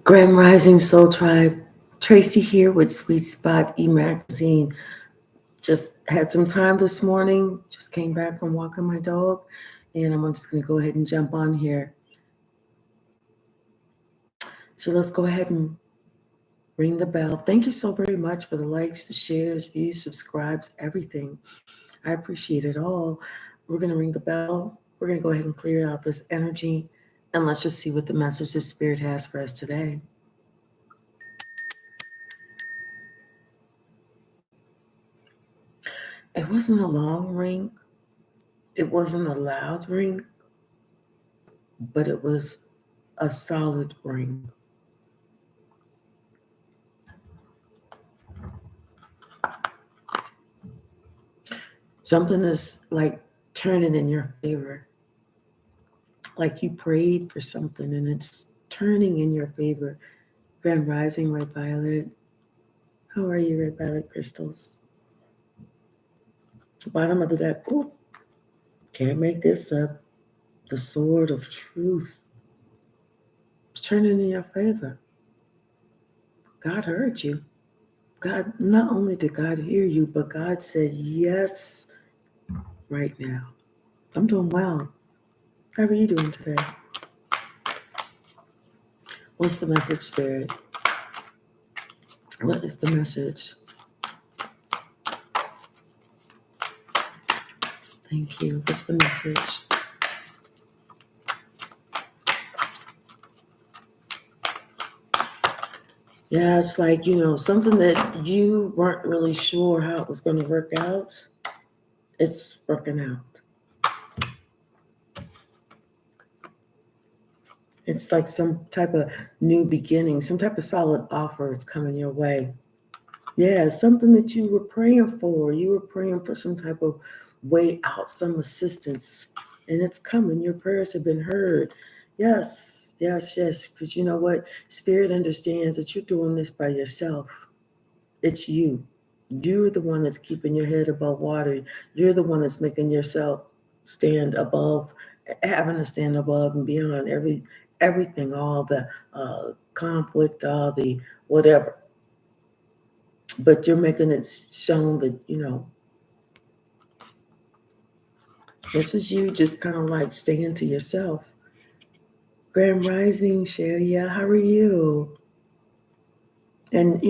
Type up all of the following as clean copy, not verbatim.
Grand Rising Soul Tribe, Tracy here with Sweet Spot e-magazine. Just had some time this morning, just came back from walking my dog, and I'm just going to go ahead and jump on here. So let's go ahead and ring the bell. Thank you so very much for the likes, the shares, views, subscribes, everything. I appreciate it all. We're going to ring the bell. We're going to go ahead and clear out this energy, and let's just see what the message the Spirit has for us today. It wasn't a long ring. It wasn't a loud ring, but it was a solid ring. Something is like turning in your favor. Like you prayed for something and it's turning in your favor. Grand Rising, Red Violet. How are you, Red Violet Crystals? Bottom of the deck. Ooh, can't make this up. The sword of truth. It's turning in your favor. God heard you. God, not only did God hear you, but God said yes right now. I'm doing well. How are you doing today? What's the message, Spirit? What is the message? Thank you. What's the message? Yeah, it's like, something that you weren't really sure how it was going to work out. It's working out. It's like some type of new beginning, some type of solid offer is coming your way. Yeah, something that you were praying for. You were praying for some type of way out, some assistance. And it's coming. Your prayers have been heard. Yes, yes, yes. Because you know what? Spirit understands that you're doing this by yourself. It's you. You're the one that's keeping your head above water. You're the one that's making yourself stand above, having to stand above and beyond everything, all the conflict, all the whatever. But you're making it shown that, this is you just kind of like staying to yourself. Grand Rising, Sharia, how are you? And,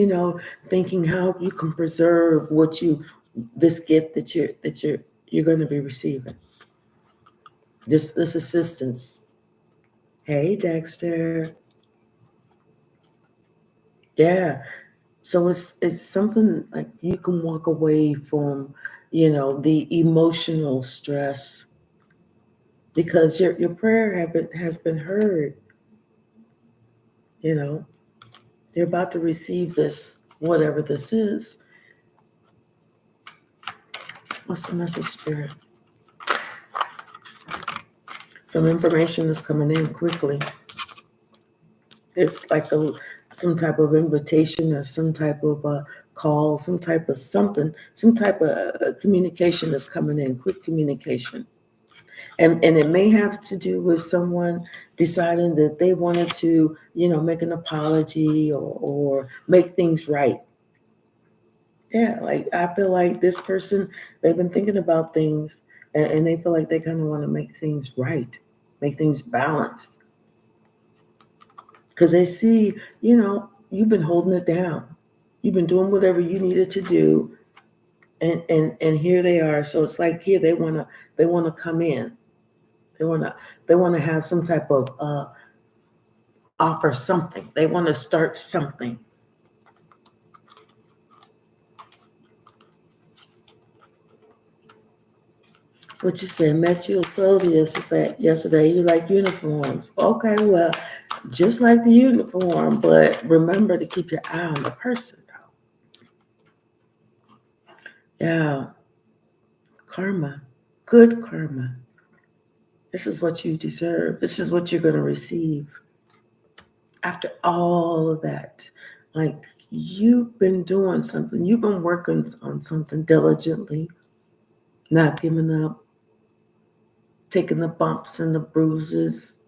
thinking how you can preserve this gift that you're going to be receiving. This assistance. Hey, Dexter. Yeah. So it's something like you can walk away from, the emotional stress because your prayer has been heard. You're about to receive this, whatever this is. What's the message, Spirit? Some information is coming in quickly. It's like some type of invitation or some type of call, some type of something, some type of communication is coming in, quick communication. And it may have to do with someone deciding that they wanted to, make an apology or make things right. Yeah, like I feel like this person, they've been thinking about things and they feel like they kind of want to make things right, make things balanced. Because they see, you've been holding it down. You've been doing whatever you needed to do. And here they are. So it's like here they wanna come in. They wanna have some type of offer something. They want to start something. What you said, met you a soldier yesterday. You like uniforms. Okay, well, just like the uniform, but remember to keep your eye on the person, though. Yeah. Karma. Good karma. This is what you deserve. This is what you're going to receive. After all of that, like you've been doing something. You've been working on something diligently, not giving up, taking the bumps and the bruises.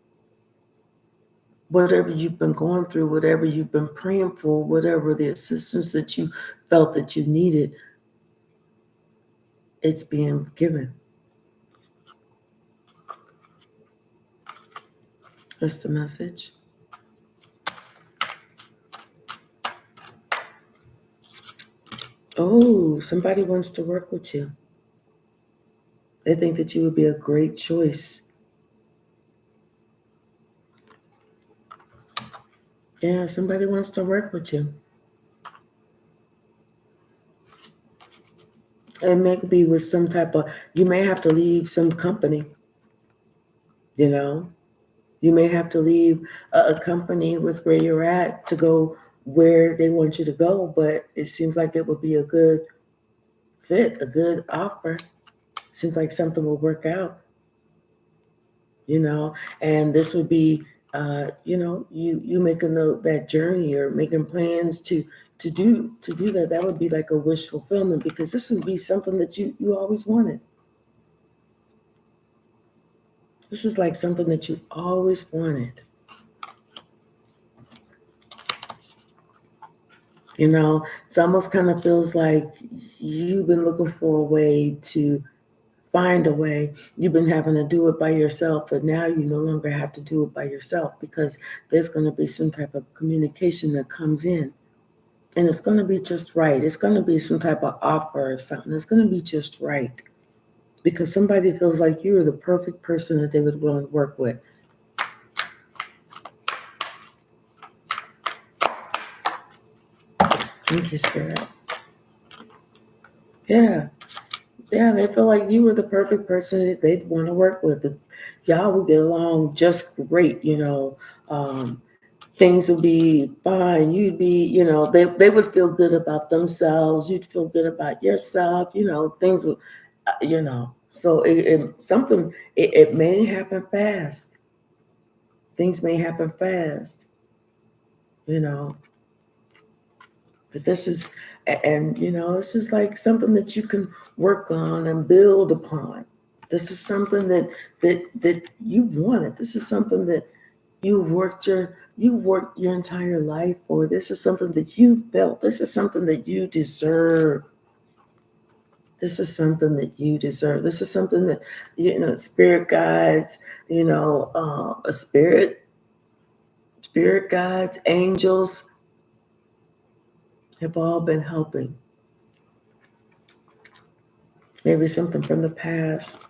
whatever you've been going through, whatever you've been praying for, whatever the assistance that you felt that you needed, it's being given. That's the message. Oh, somebody wants to work with you. They think that you would be a great choice. Yeah, somebody wants to work with you. It may be with some type of, you may have to leave some company, you know. You may have to leave a company with where you're at to go where they want you to go, but it seems like it would be a good fit, a good offer. Seems like something will work out, you know, and this would be, you making that journey or making plans to do that. That would be like a wish fulfillment because this would be something that you always wanted. This is like something that you always wanted. You know, it's almost kind of feels like you've been looking for a way to find a way. You've been having to do it by yourself, but now you no longer have to do it by yourself because there's going to be some type of communication that comes in. And it's going to be just right. It's going to be some type of offer or something. It's going to be just right because somebody feels like you are the perfect person that they would want to work with. Thank you, Spirit. Yeah. Yeah, they feel like you were the perfect person that they'd want to work with. Y'all would get along just great, you know. Things would be fine. You'd be, they would feel good about themselves. You'd feel good about yourself. Things would, So it may happen fast. Things may happen fast, you know. But this is like something that you can work on and build upon. This is something that you wanted. This is something that you worked your entire life for. This is something that you've built. This is something that you deserve. This is something that you deserve. This is something that spirit guides, a spirit guides, angels have all been helping. Maybe something from the past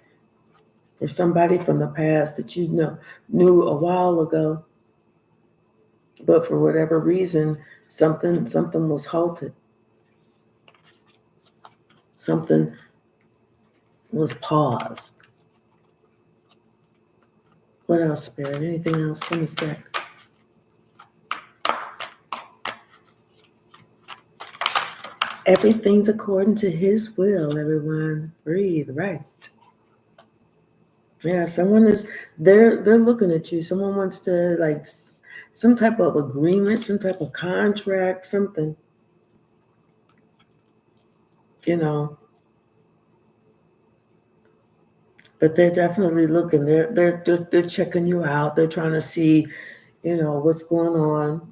or somebody from the past that knew a while ago, but for whatever reason, something was halted. Something was paused. What else, Spirit? Anything else from this deck? Everything's according to His will, everyone. Breathe, right. Yeah, they're looking at you. Someone wants to, like, some type of agreement, some type of contract, something. But they're definitely looking. They're checking you out. They're trying to see, what's going on.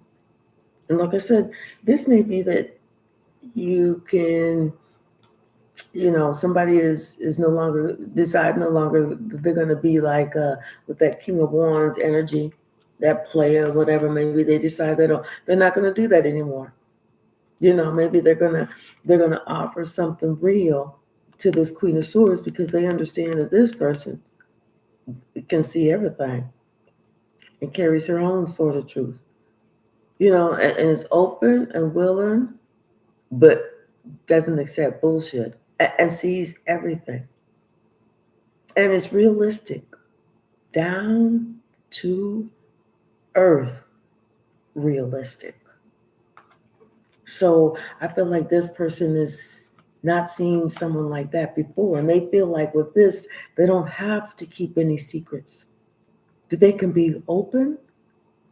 And like I said, this may be that you can, somebody is no longer they're going to be like with that King of Wands energy, that player, whatever. Maybe they decide they're not going to do that anymore. Maybe they're gonna offer something real to this Queen of Swords because they understand that this person can see everything and carries her own sort of truth. And is open and willing, but doesn't accept bullshit and sees everything. And it's realistic, down to earth realistic. So I feel like this person is not seeing someone like that before. And they feel like with this, they don't have to keep any secrets. That they can be open,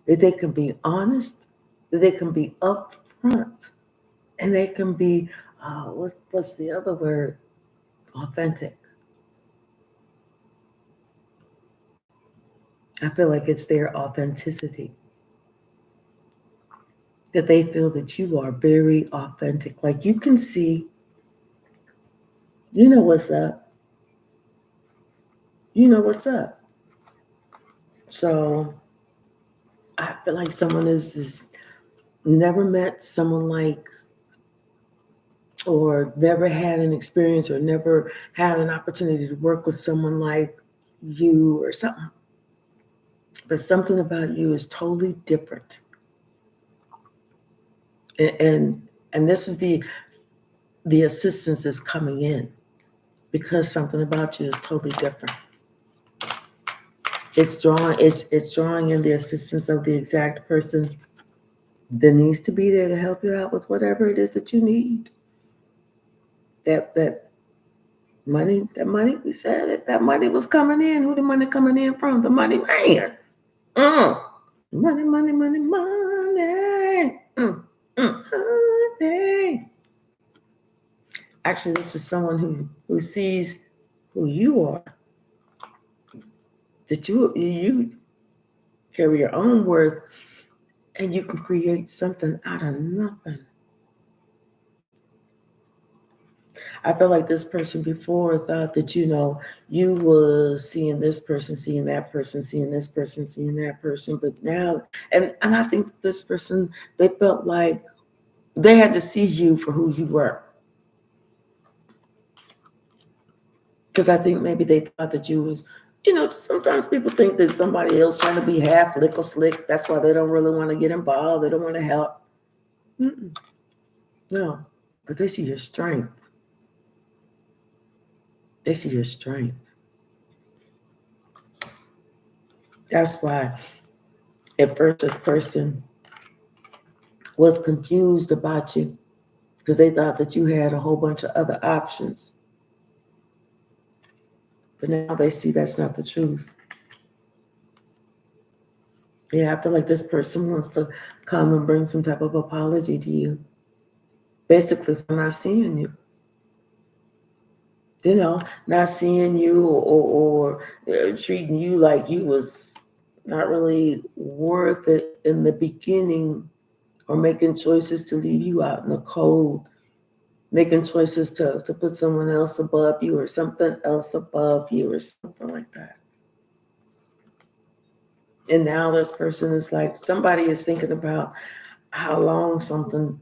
that they can be honest, that they can be upfront, and they can be, what's the other word? Authentic. I feel like it's their authenticity. that they feel that you are very authentic. Like you can see, you know what's up. You know what's up. So I feel like someone is never met someone like, or never had an experience, or never had an opportunity to work with someone like you or something. But something about you is totally different. And this is the assistance that's coming in, because something about you is totally different. It's drawing in the assistance of the exact person that needs to be there to help you out with whatever it is that you need. That money, we said it, that money was coming in. Who the money coming in from? The money man. Money, money, money, money. Money. Actually, this is someone who sees who you are. That you carry your own worth, and you can create something out of nothing. I feel like this person before thought that, you was seeing this person, seeing that person, seeing this person, seeing that person. But now, and I think this person, they felt like they had to see you for who you were. Because I think maybe they thought that you was, sometimes people think that somebody else trying to be half lick or slick. That's why they don't really want to get involved. They don't want to help. No, but they see your strength. They see your strength. That's why at first this person was confused about you, because they thought that you had a whole bunch of other options. But now they see that's not the truth. Yeah, I feel like this person wants to come and bring some type of apology to you. Basically, for not seeing you. Not seeing you, or treating you like you was not really worth it in the beginning, or making choices to leave you out in the cold, making choices to put someone else above you, or something else above you, or something like that. And now this person is like, somebody is thinking about how long something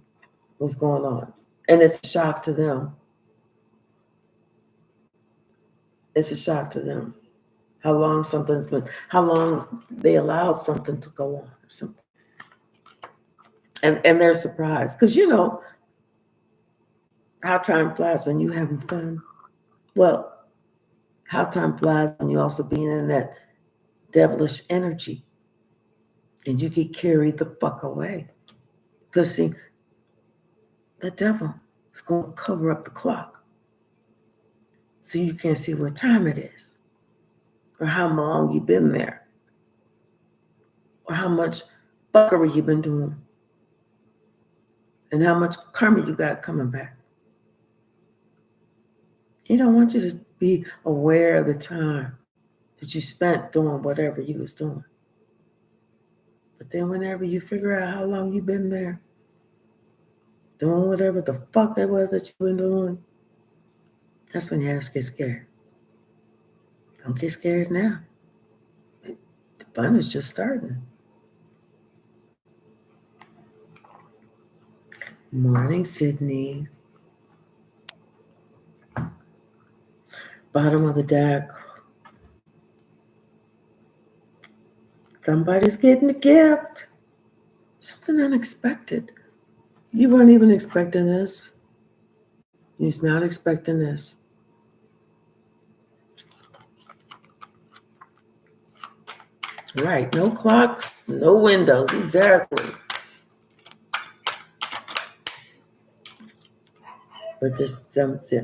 was going on. And it's a shock to them. It's a shock to them. How long something's been, how long they allowed something to go on or something. And they're surprised. Because how time flies when you're having fun. Well, how time flies when you're also being in that devilish energy. And you get carried the fuck away. Because see, the devil is going to cover up the clock. So you can't see what time it is. Or how long you've been there. Or how much fuckery you've been doing. And how much karma you got coming back. He don't want you to be aware of the time that you spent doing whatever you was doing. But then whenever you figure out how long you've been there, doing whatever the fuck it was that you've been doing, that's when you have to get scared. Don't get scared now. The fun is just starting. Morning, Sydney. Bottom of the deck. Somebody's getting a gift. Something unexpected. You weren't even expecting this. You was not expecting this. Right, no clocks, no windows, exactly. But this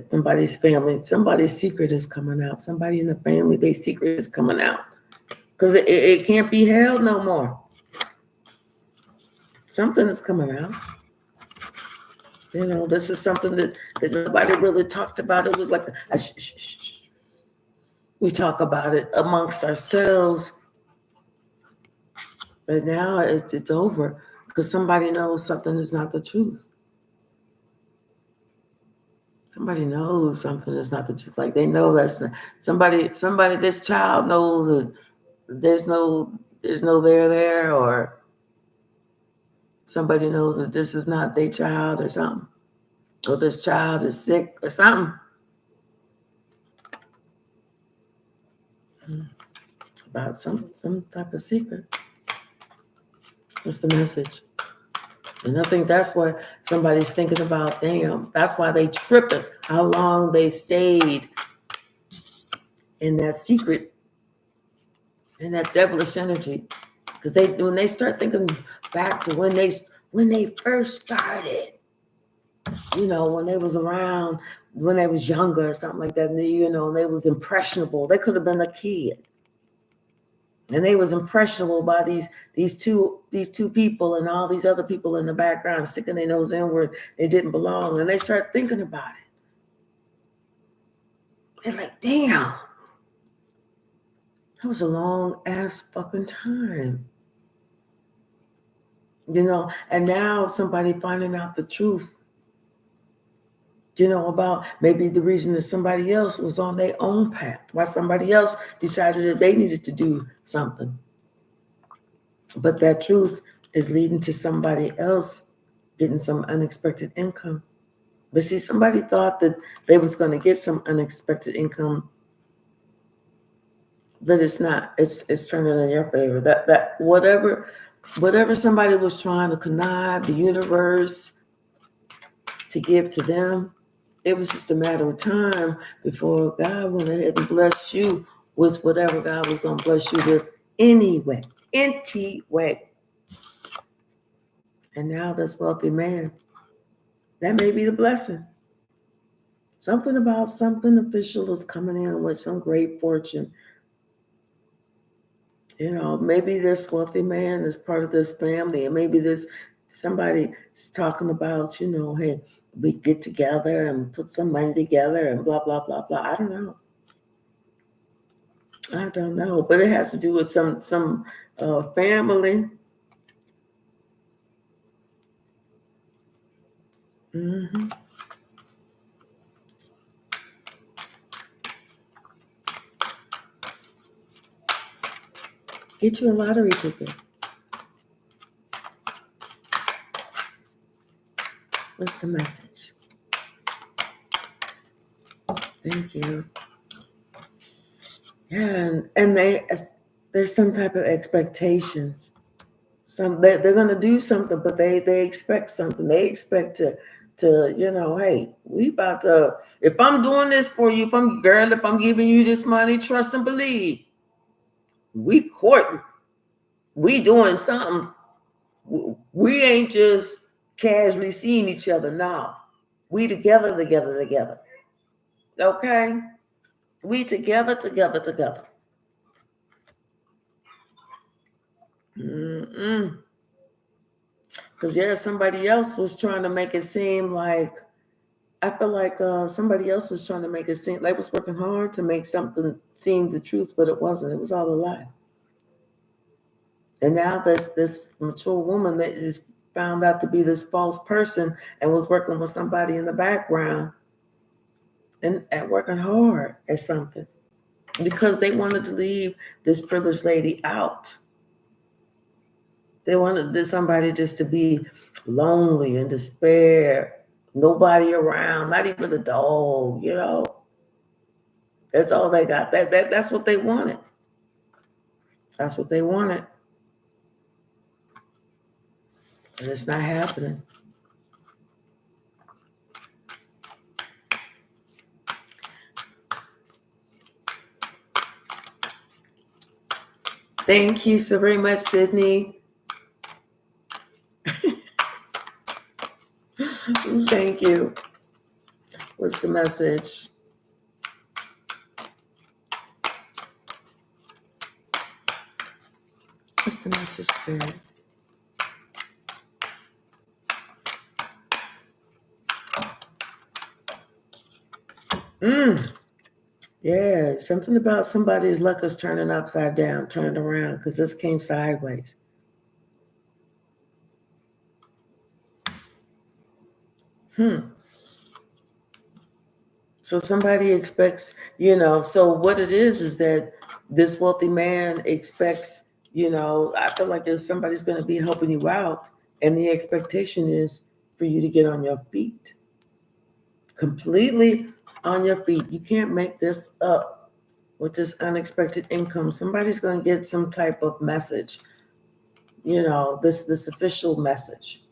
somebody's family, somebody's secret is coming out. Somebody in the family, their secret is coming out. Because it can't be held no more. Something is coming out. This is something that nobody really talked about. It was like, we talk about it amongst ourselves. But now it's over. Because somebody knows something is not the truth. Somebody knows something is not the truth. Like they know that's not, somebody, this child knows that there's no there, or somebody knows that this is not their child or something, or this child is sick or something. About some type of secret. What's the message? And I think that's what somebody's thinking about. Damn, that's why they tripping. How long they stayed in that secret, in that devilish energy. Because when they start thinking back to when they first started, when they was around, when they was younger or something like that, and they was impressionable. They could have been a kid. And they was impressionable by these two people and all these other people in the background sticking their nose inward. They didn't belong. And they start thinking about it. They're like, damn, that was a long ass fucking time. And now somebody finding out the truth, about maybe the reason that somebody else was on their own path, why somebody else decided that they needed to do something. But that truth is leading to somebody else getting some unexpected income. But see, somebody thought that they was going to get some unexpected income, but it's not. It's turning in your favor. That whatever somebody was trying to connive the universe to give to them, it was just a matter of time before God went ahead and blessed you with whatever God was going to bless you with anyway. And now this wealthy man, that may be the blessing. Something about something official is coming in with some great fortune. Maybe this wealthy man is part of this family, and maybe somebody is talking about, hey, we get together and put some money together and blah, blah, blah, blah. I don't know. But it has to do with some family. Mm-hmm. Get you a lottery ticket. What's the message? Thank you. Yeah, and there's some type of expectations. They're gonna do something, but they expect something. They expect to hey, we about to. If I'm doing this for you, if I'm giving you this money, trust and believe. We courting. We doing something. We ain't just casually seeing each other now. We together. Okay? We together. Because somebody else was trying to make it seem like, I feel like somebody else was trying to make it seem, they was working hard to make something seem the truth, but it wasn't. It was all a lie. And now this mature woman that is found out to be this false person and was working with somebody in the background and working hard at something because they wanted to leave this privileged lady out. They wanted somebody just to be lonely and despair, nobody around, not even the dog, That's all they got. That's what they wanted. That's what they wanted. And it's not happening. Thank you so very much, Sydney. Thank you. What's the message? What's the message, Spirit? Yeah, something about somebody's luck is turning upside down, turning around, because this came sideways. So somebody expects, so what it is that this wealthy man expects, I feel like if somebody's going to be helping you out, and the expectation is for you to get on your feet, completely on your feet. You can't make this up with this unexpected income. Somebody's going to get some type of message, this official message.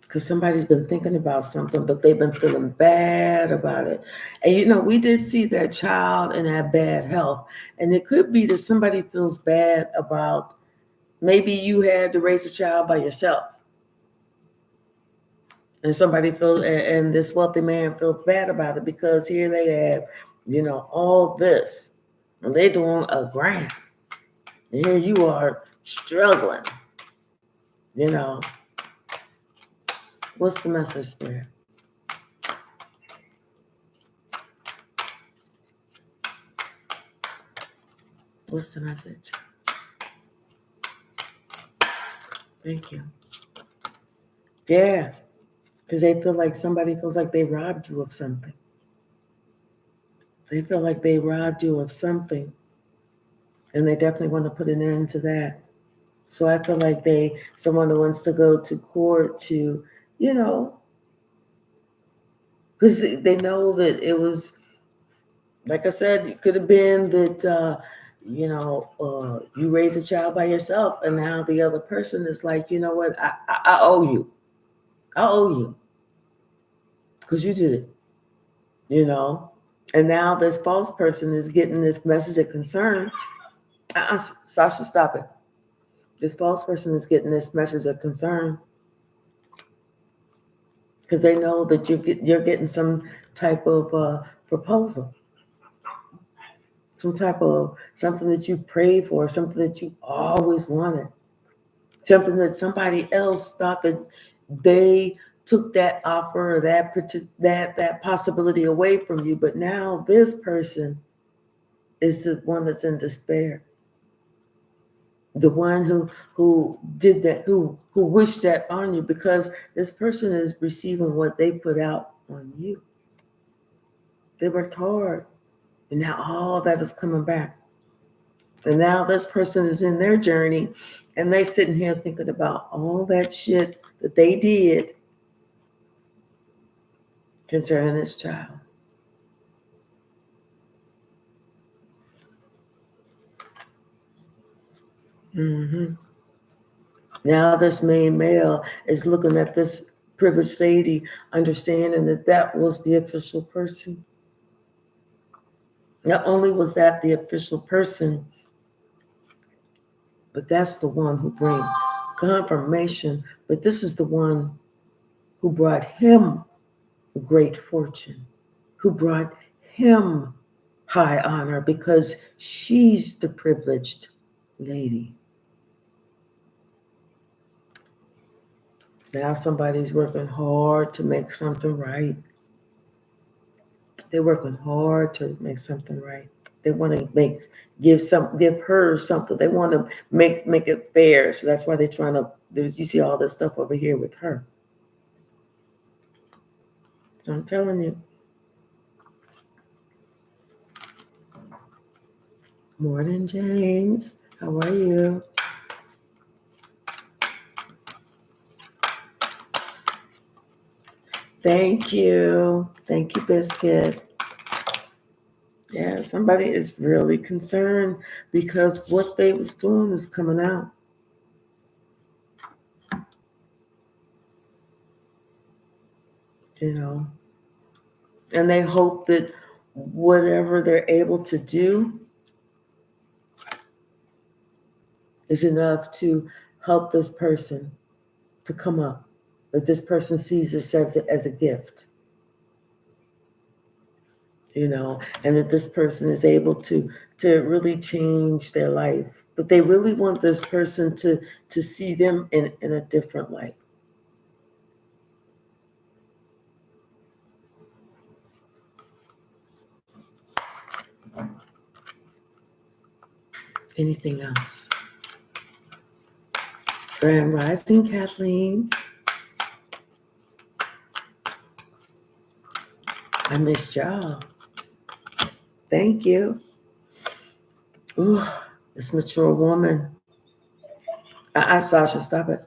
Because somebody's been thinking about something, but they've been feeling bad about it. And, we did see that child in that bad health. And it could be that somebody feels bad about, maybe you had to raise a child by yourself. And somebody feels, and this wealthy man feels bad about it because here they have, all this. And they're doing a grant. And here you are struggling. What's the message, Spirit? What's the message? Thank you. Yeah, because they feel like somebody feels like they robbed you of something. They feel like they robbed you of something, and they definitely want to put an end to that. So I feel like someone who wants to go to court to, because they know that it was, like I said, it could have been that, you raise a child by yourself, and now the other person is like, you know what, I owe you. I owe you. Because you did it, And now this false person is getting this message of concern. Sasha, stop it. This false person is getting this message of concern because they know that you're getting some type of proposal, something that you prayed for, something that you always wanted, something that somebody else thought that they took that offer or that possibility away from you, but now this person is the one that's in despair. The one who did that, who wished that on you, because this person is receiving what they put out on you. They worked hard, and now all that is coming back. And now this person is in their journey, and they sitting here thinking about all that shit that they did concerning this child. Mm-hmm. Now this main male is looking at this privileged lady, understanding that was the official person. Not only was that the official person, but that's the one who brings confirmation. But this is the one who brought him great fortune, who brought him high honor, because she's the privileged lady. Now somebody's working hard to make something right. They're working hard to make something right. They want to give her something. They want to make it fair. So that's why they're trying to. You see all this stuff over here with her. So I'm telling you. Morning, James. How are you? Thank you. Thank you, Biscuit. Yeah, somebody is really concerned because what they was doing is coming out. And they hope that whatever they're able to do is enough to help this person to come up, that this person sees this as a gift, and that this person is able to really change their life. But they really want this person to see them in a different light. Anything else? Grand Rising, Kathleen. I missed y'all. Thank you. Ooh, this mature woman. Sasha, stop it.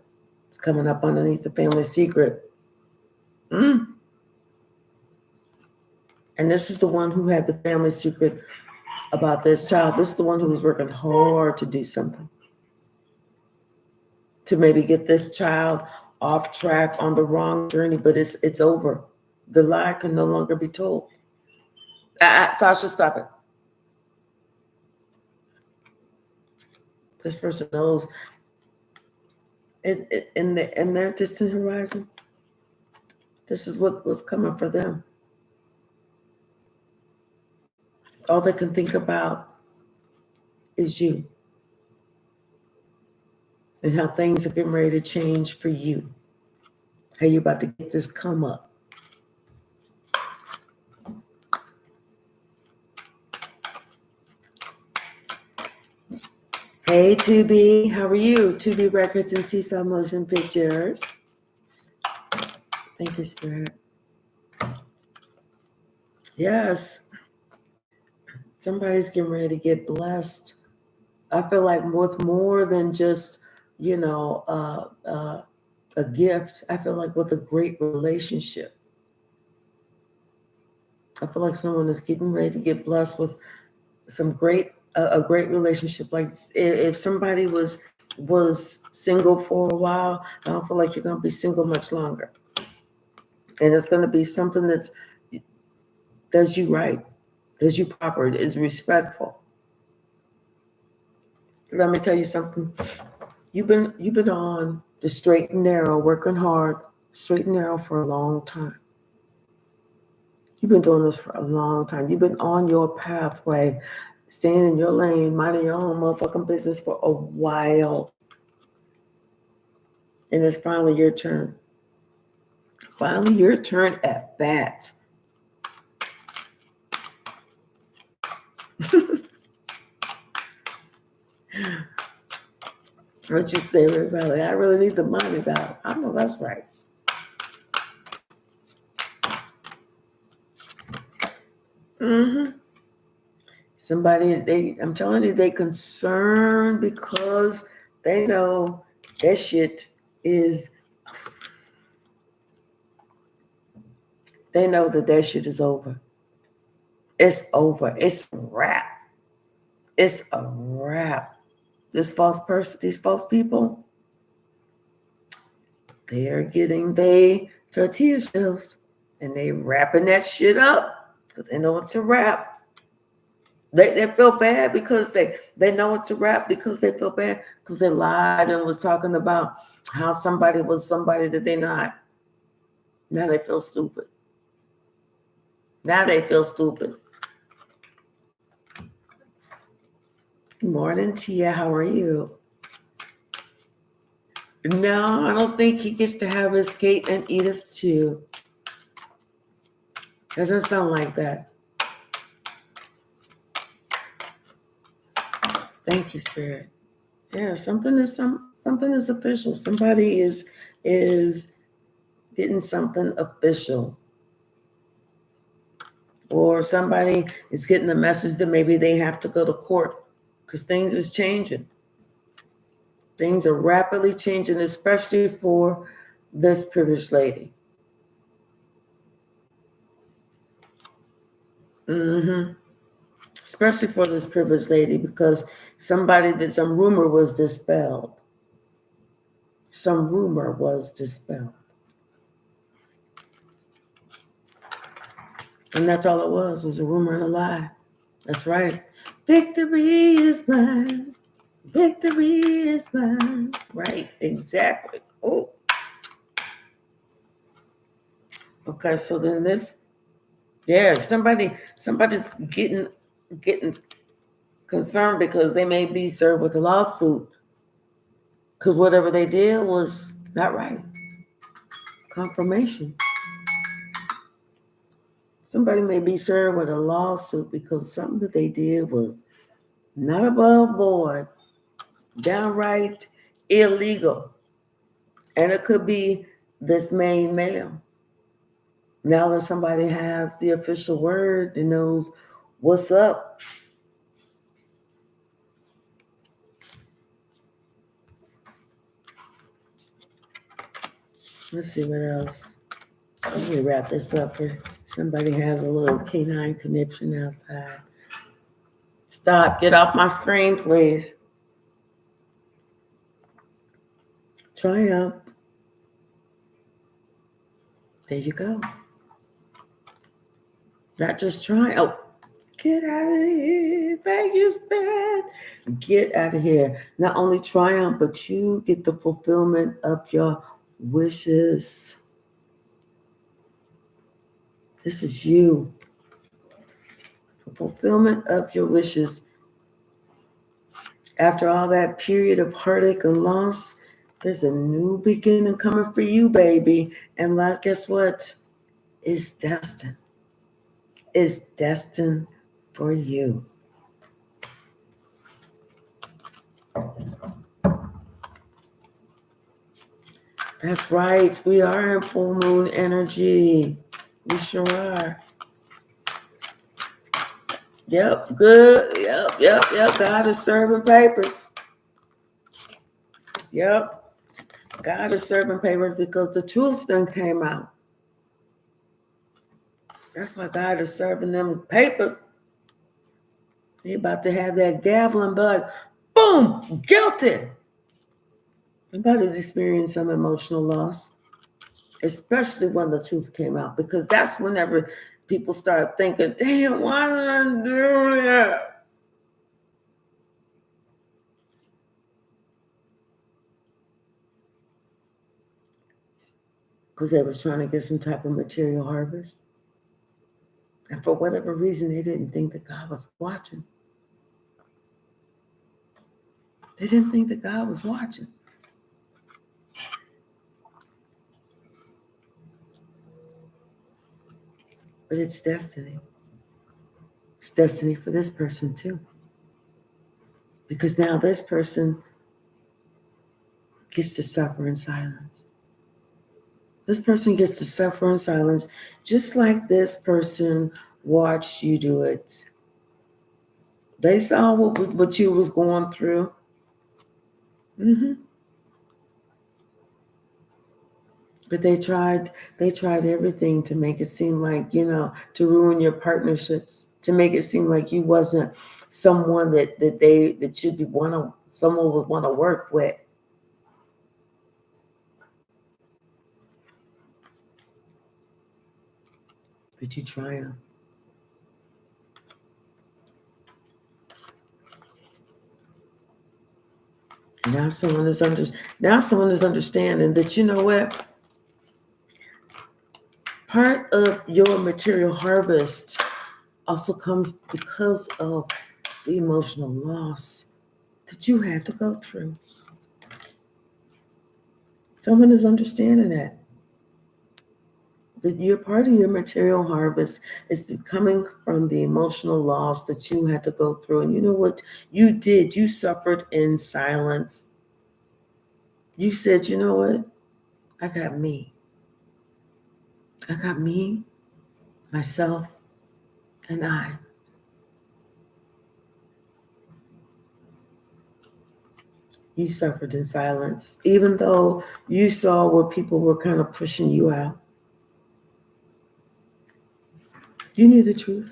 It's coming up underneath the family secret. And this is the one who had the family secret about this child. This is the one who was working hard to do something. To maybe get this child off track on the wrong journey, but it's over. The lie can no longer be told. Sasha, stop it. This person knows in their distant horizon, this is what was coming for them. All they can think about is you and how things are getting ready to change for you. How you about to get this come up. Hey, 2B, how are you? 2B Records and Seesaw Motion Pictures. Thank you, Spirit. Yes, somebody's getting ready to get blessed. I feel like with more than just, a gift. I feel like with a great relationship. I feel like someone is getting ready to get blessed with some a great relationship. Like if somebody was single for a while, I don't feel like you're going to be single much longer. And it's going to be something that does you right, does you proper, is respectful. Let me tell you something. You've been on the straight and narrow, working hard, straight and narrow for a long time. You've been doing this for a long time. You've been on your pathway, staying in your lane, minding your own motherfucking business for a while. And it's finally your turn. Finally your turn at bat. What you say, everybody? I really need the money, though. I know that's right. Somebody, I'm telling you, they concerned because they know that shit is. They know that shit is over. It's over. It's a wrap. It's a wrap. These false people, they are getting their tortilla shells and they wrapping that shit up because they know it's a wrap. They feel bad because they know it's a wrap because they feel bad because they lied and was talking about how somebody was somebody that they're not. Now they feel stupid. Good morning, Tia. How are you? No, I don't think he gets to have his cake and Edith too. Doesn't sound like that. Thank you, Spirit. Yeah, something is official. Somebody is getting something official. Or somebody is getting the message that maybe they have to go to court because things is changing. Things are rapidly changing, especially for this privileged lady. Especially for this privileged lady because some rumor was dispelled. Some rumor was dispelled. And that's all it was a rumor and a lie. That's right. Victory is mine. Victory is mine. Right, exactly. Oh. Okay, so then somebody's getting concerned because they may be served with a lawsuit because whatever they did was not right. Confirmation. Somebody may be served with a lawsuit because something that they did was not above board, downright illegal. And it could be this main male. Now that somebody has the official word and knows what's up, let's see what else. Let me wrap this up for somebody has a little canine conniption outside. Stop. Get off my screen, please. Triumph. There you go. Not just triumph. Get out of here. Thank you, Spirit. Get out of here. Not only triumph, but you get the fulfillment of your wishes. This is you. The fulfillment of your wishes. After all that period of heartache and loss, there's a new beginning coming for you, baby. And guess what? It's destined. It's destined for you. That's right. We are in full moon energy. We sure are. Yep, good. Yep. God is serving papers. Yep. God is serving papers because the truth then came out. That's why God is serving them papers. He about to have that gavel and be like, boom, guilty. Somebody's experienced some emotional loss, especially when the truth came out, because that's whenever people start thinking, damn, why did I do that? Because they was trying to get some type of material harvest. And for whatever reason, they didn't think that God was watching. They didn't think that God was watching. But it's destiny. It's destiny for this person too. Because now this person gets to suffer in silence. This person gets to suffer in silence, just like this person watched you do it. They saw what you was going through. Mm-hmm. But they tried everything to make it seem like, to ruin your partnerships, to make it seem like you wasn't someone that should be someone would want to work with. But you triumph. And now someone is understanding that, you know what? Part of your material harvest also comes because of the emotional loss that you had to go through. Someone is understanding that you're part of your material harvest is coming from the emotional loss that you had to go through. And you know what you did? You suffered in silence. You said, you know what? I got me. I got me, myself, and I. You suffered in silence, even though you saw where people were kind of pushing you out. You knew the truth.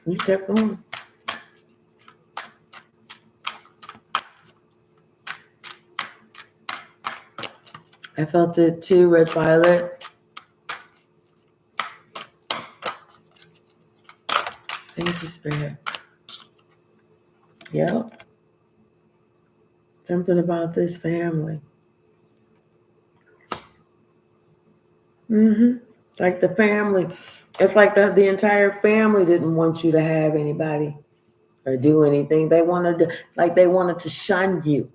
You kept going. I felt it too, Red Violet. Thank you, Spirit. Yep. Something about this family. Mm-hmm. Like the family. It's like the entire family didn't want you to have anybody or do anything. They wanted to shun you.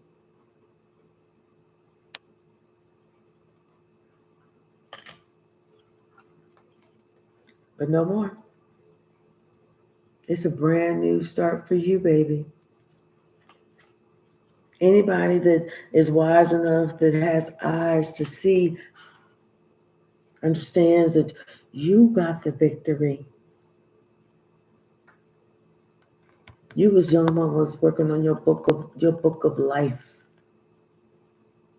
But no more. It's a brand new start for you, baby. Anybody that is wise enough, that has eyes to see understands that you got the victory. You as young one was working on your book of life.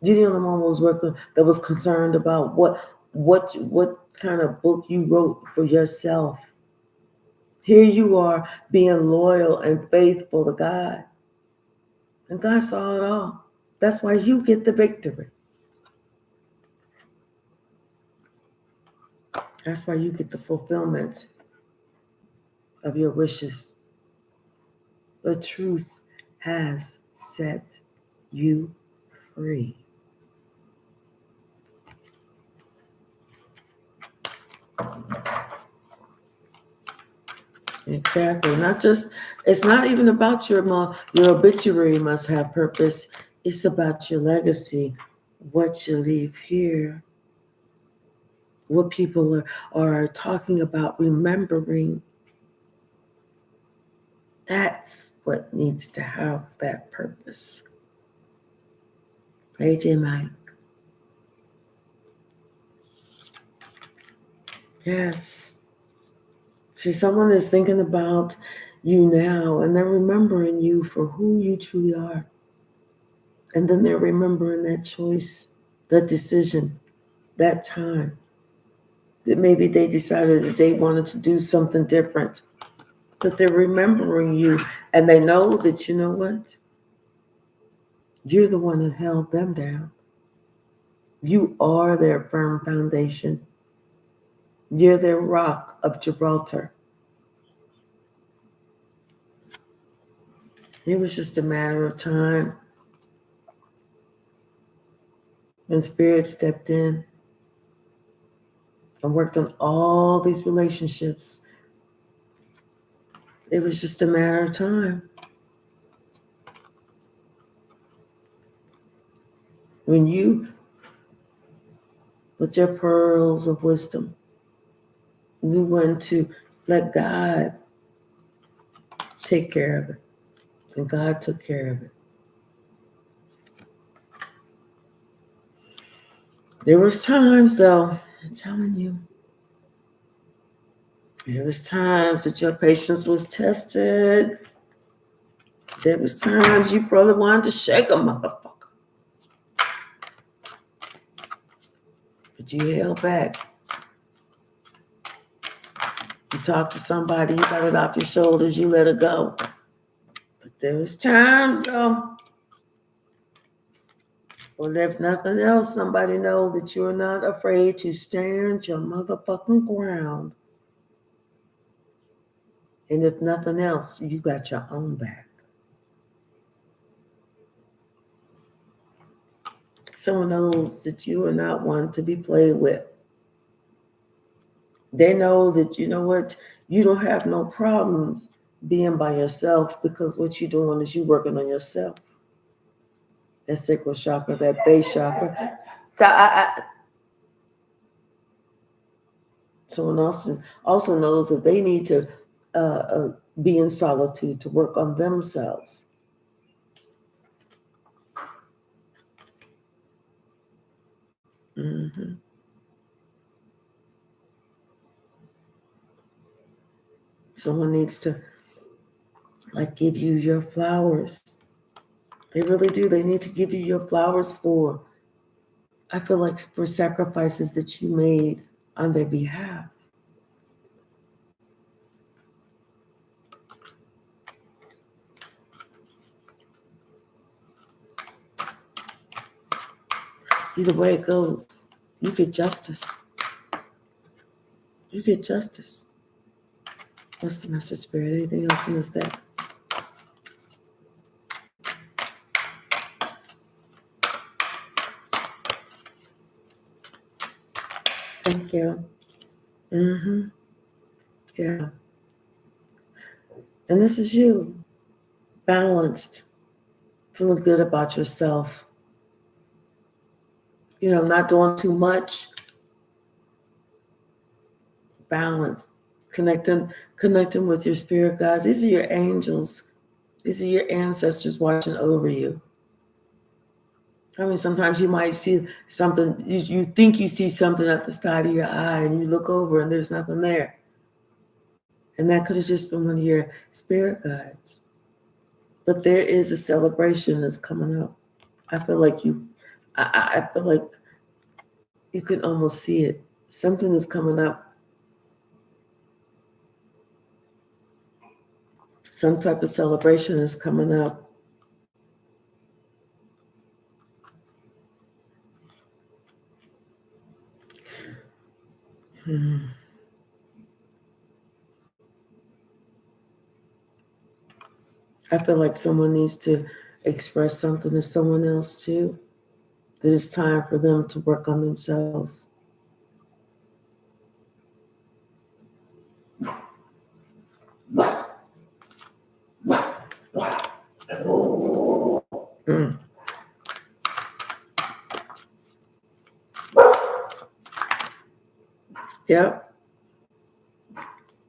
You're the only one who was working that was concerned about what kind of book you wrote for yourself. Here you are being loyal and faithful to God. And God saw it all. That's why you get the victory. That's why you get the fulfillment of your wishes. The truth has set you free. Exactly. It's not even about your obituary must have purpose. It's about your legacy, what you leave here, what people are talking about, remembering. That's what needs to have that purpose. AJ Mike. Yes. See, someone is thinking about you now and they're remembering you for who you truly are. And then they're remembering that choice, that decision, that time. That maybe they decided that they wanted to do something different. But they're remembering you and they know that, you know what? You're the one that held them down. You are their firm foundation. You're their rock of Gibraltar. It was just a matter of time when Spirit stepped in and worked on all these relationships. It was just a matter of time. When you, with your pearls of wisdom, knew when to let God take care of it. And God took care of it. There was times, though, I'm telling you, there was times that your patience was tested. There was times you probably wanted to shake a motherfucker. But you held back. You talked to somebody, you got it off your shoulders, you let it go. But there was times, though, well, if nothing else, somebody know that you're not afraid to stand your motherfucking ground. And if nothing else, you got your own back. Someone knows that you are not one to be played with. They know that, you know what, you don't have no problems being by yourself because what you're doing is you working on yourself. That sacral chakra, that base chakra. Someone else also knows that they need to be in solitude to work on themselves. Mm-hmm. Someone needs to give you your flowers. They really do. They need to give you your flowers I feel like for sacrifices that you made on their behalf. Either way it goes, you get justice. You get justice. What's the message, Spirit? Anything else in this deck? Thank you. Mm-hmm. Yeah. And this is you. Balanced. Feeling good about yourself. Not doing too much. Balanced. Connecting with your spirit guides. These are your angels. These are your ancestors watching over you. I mean, sometimes you might see something, you think you see something at the side of your eye, and you look over and there's nothing there. And that could have just been one of your spirit guides. But there is a celebration that's coming up. I feel like I feel like you can almost see it. Something is coming up. Some type of celebration is coming up. I feel like someone needs to express something to someone else too. That it's time for them to work on themselves. Mm. Yep.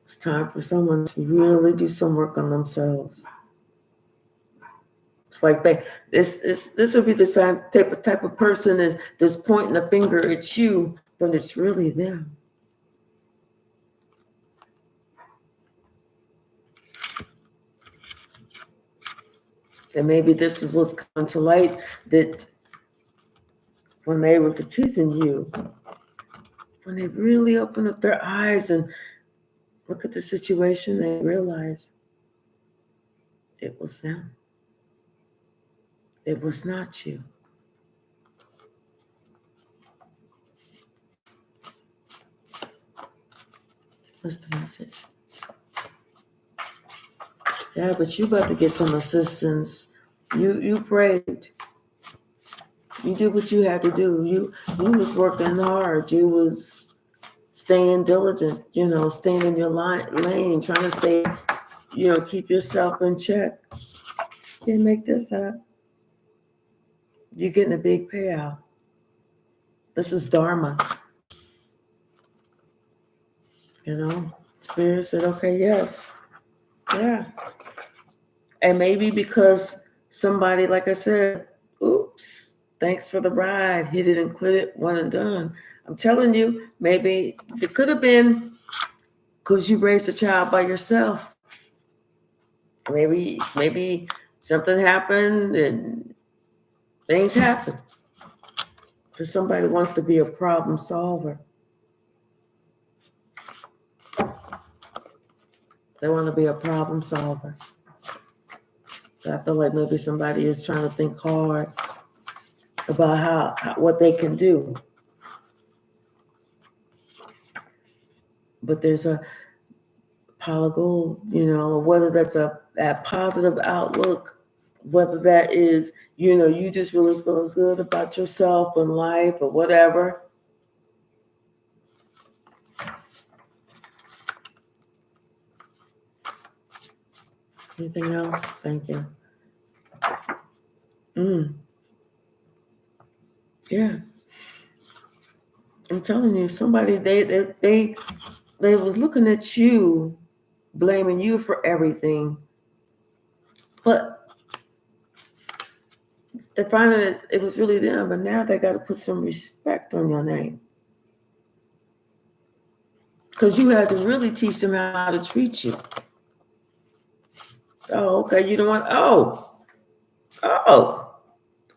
It's time for someone to really do some work on themselves. It's like this would be the type of person that's pointing a finger at you, but it's really them. And maybe this is what's coming to light, that when they was accusing you, when they really open up their eyes and look at the situation, they realize it was them. It was not you. What's the message? Yeah, but you about to get some assistance. You prayed. You did what you had to do. You was working hard. You was staying diligent, staying in your lane, trying to stay, keep yourself in check. Can't make this up. You're getting a big payout. This is Dharma. Spirit said, okay, yes. Yeah. And maybe because somebody, like I said, oops, thanks for the ride, hit it and quit it, one and done. I'm telling you, maybe it could have been because you raised a child by yourself. Maybe something happened and things happen. Because somebody wants to be a problem solver. They want to be a problem solver. So I feel like maybe somebody is trying to think hard about what they can do. But there's a pile of gold, whether that's that positive outlook, whether that is, you just really feeling good about yourself and life or whatever. Anything else? Thank you. Yeah. I'm telling you, somebody, they was looking at you, blaming you for everything. But they found it was really them, but now they got to put some respect on your name. Because you had to really teach them how to treat you. Oh, okay. You don't want,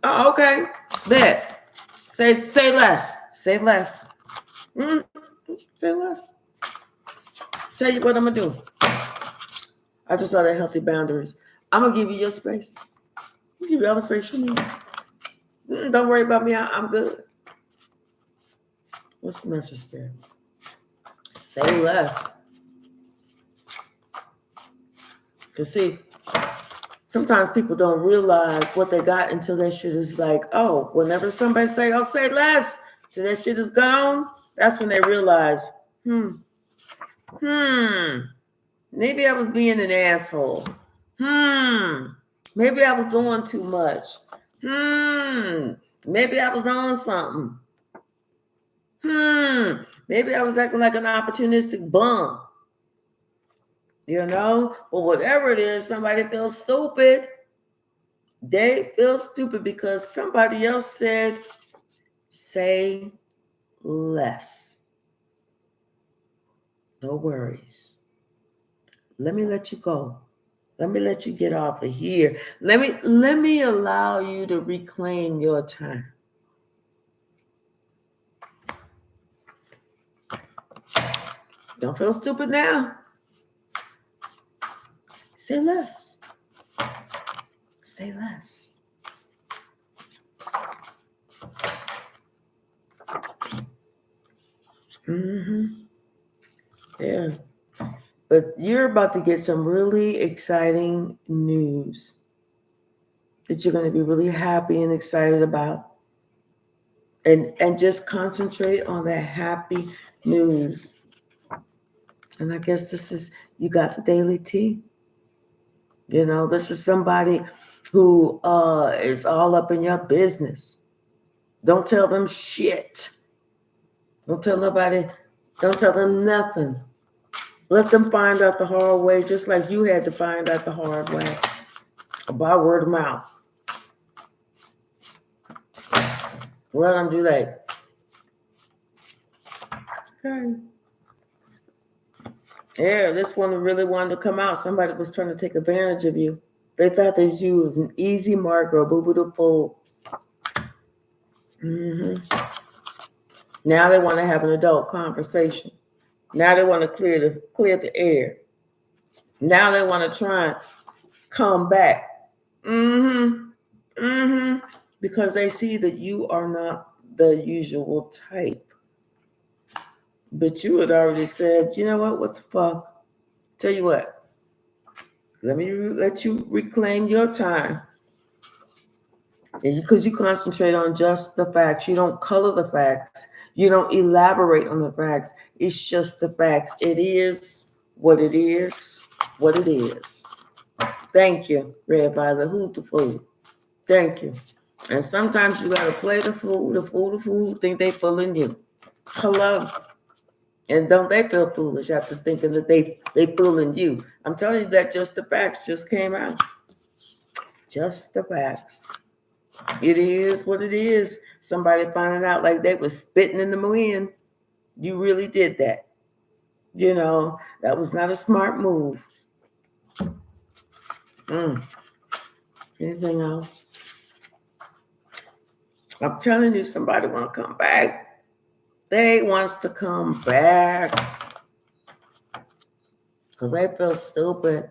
okay. Bet. Say less. Say less. Say less. Tell you what I'm going to do. I just saw that healthy boundaries. I'm going to give you your space. I'll give you all the space you need. Don't worry about me. I'm good. What's the message, Spirit? Say less. Because see, sometimes people don't realize what they got until that shit is like, whenever somebody say, say less, till that shit is gone, that's when they realize, maybe I was being an asshole. Maybe I was doing too much. Maybe I was on something. Maybe I was acting like an opportunistic bum. Or whatever it is, somebody feels stupid. They feel stupid because somebody else said, say less. No worries. Let me let you go. Let me let you get off of here. Let me allow you to reclaim your time. Don't feel stupid now. Say less. Say less. Yeah. But you're about to get some really exciting news that you're going to be really happy and excited about. And just concentrate on that happy news. And I guess this is, you got the daily tea. You know, this is somebody who is all up in your business. Don't tell them shit. Don't tell nobody, don't tell them nothing. Let them find out the hard way, just like you had to find out the hard way. By word of mouth. Let them do that. Okay. Yeah, this one really wanted to come out. Somebody was trying to take advantage of you. They thought that you was an easy mark or a boo-boo to fool. Now they want to have an adult conversation. Now they want to clear the air. Now they want to try and come back. Because they see that you are not the usual type. But you had already said, you know what the fuck? Tell you what, let me let you reclaim your time. Because you concentrate on just the facts. You don't color the facts. You don't elaborate on the facts. It's just the facts. It is what it is, what it is. Thank you, Red Violet. Who's the fool? Thank you. And sometimes you gotta play the fool, think they fooling you. Hello. And don't they feel foolish after thinking that they fooling you? I'm telling you that just the facts just came out. Just the facts. It is what it is. Somebody finding out like they was spitting in the wind. You really did that. You know, that was not a smart move. Anything else? I'm telling you, somebody want to come back. They wants to come back. Because they feel stupid.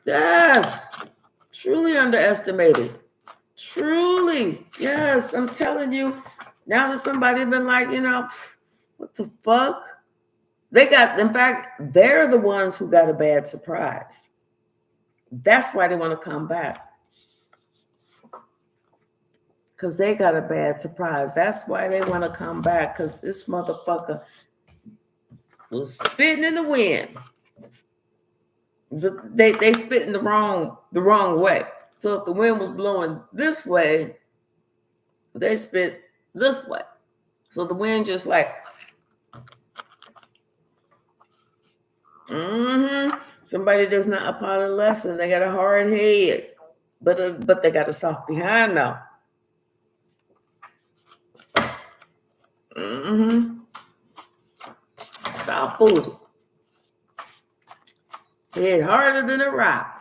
Yes. Truly underestimated. Truly. Yes, I'm telling you. Now that somebody been like, you know, what the fuck? In fact, they're the ones who got a bad surprise. That's why they want to come back. Because they got a bad surprise. That's why they want to come back. Because this motherfucker was spitting in the wind. They spitting the wrong way. So if the wind was blowing this way, they spit this way. So the wind just like, somebody does not apply the lesson. They got a hard head, but they got a soft behind now. Soft booty. Head harder than a rock.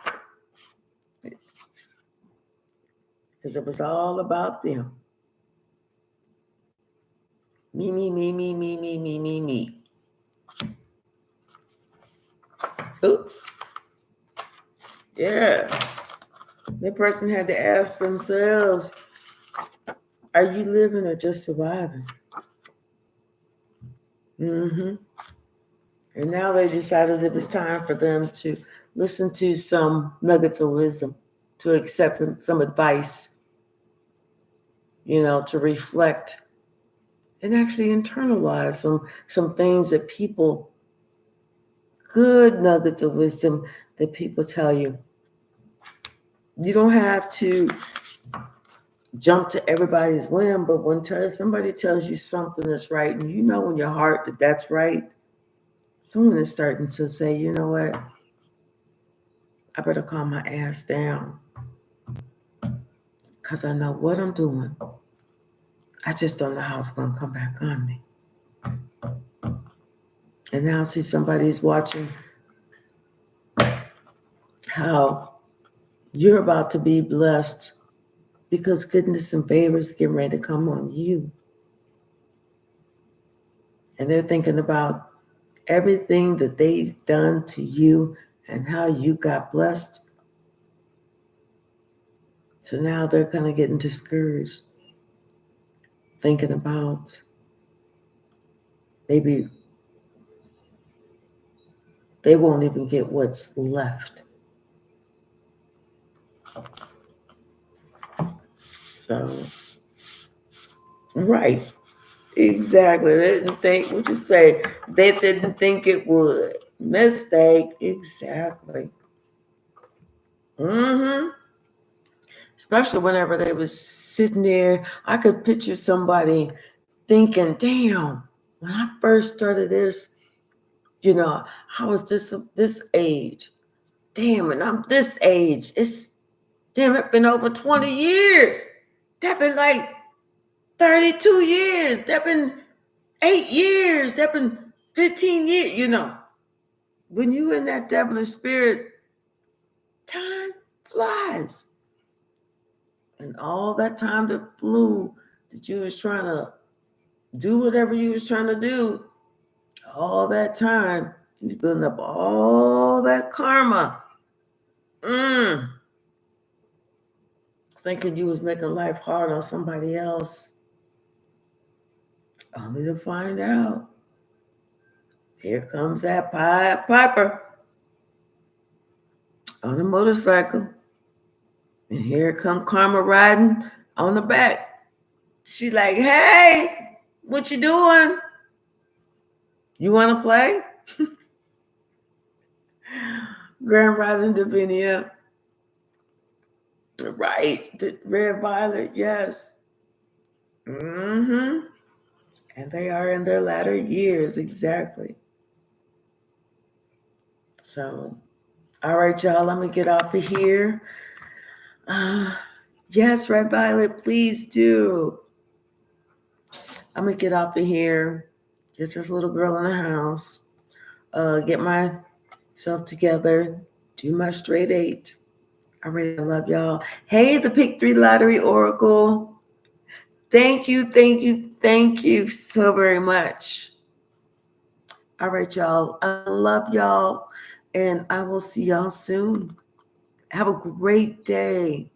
Because it was all about them. Me, me, me, me, me, me, me, me, me. Oops. Yeah. That person had to ask themselves, are you living or just surviving? And now they decided it was time for them to listen to some nuggets of wisdom, to accept some advice, you know, to reflect and actually internalize some things that people, good nuggets of wisdom that people tell you. You don't have to jump to everybody's whim, but when somebody tells you something that's right, and you know in your heart that that's right, someone is starting to say, you know what, I better calm my ass down. because I know what I'm doing. I just don't know how it's going to come back on me. And now I see somebody's watching how you're about to be blessed because goodness and favor is getting ready to come on you. And they're thinking about everything that they've done to you and how you got blessed. So now they're kind of getting discouraged, thinking about maybe they won't even get what's left. So, right, exactly. They didn't think, what you say, they didn't think it would. Mistake, exactly. Especially whenever they was sitting there, I could picture somebody thinking, damn, when I first started this, I was this age. Damn, and I'm this age. It's been over 20 years. That been like 32 years. That been 8 years. That been 15 years. When you in that devilish spirit, time flies. And all that time that flew that you was trying to do whatever you was trying to do, all that time, you was building up all that karma. Thinking you was making life hard on somebody else. Only to find out, here comes that Piper on a motorcycle. And here come Karma riding on the back. She like, hey, what you doing? You want to play? Grand Rising Divinia. Right. The Red Violet, yes. And they are in their latter years, exactly. So, all right, y'all, let me get off of here. Yes, Red Violet, please do. I'm going to get off of here. Get this little girl in the house. Get myself together. Do my straight 8. I really love y'all. Hey, the Pick 3 Lottery Oracle. Thank you so very much. All right, y'all. I love y'all, and I will see y'all soon. Have a great day.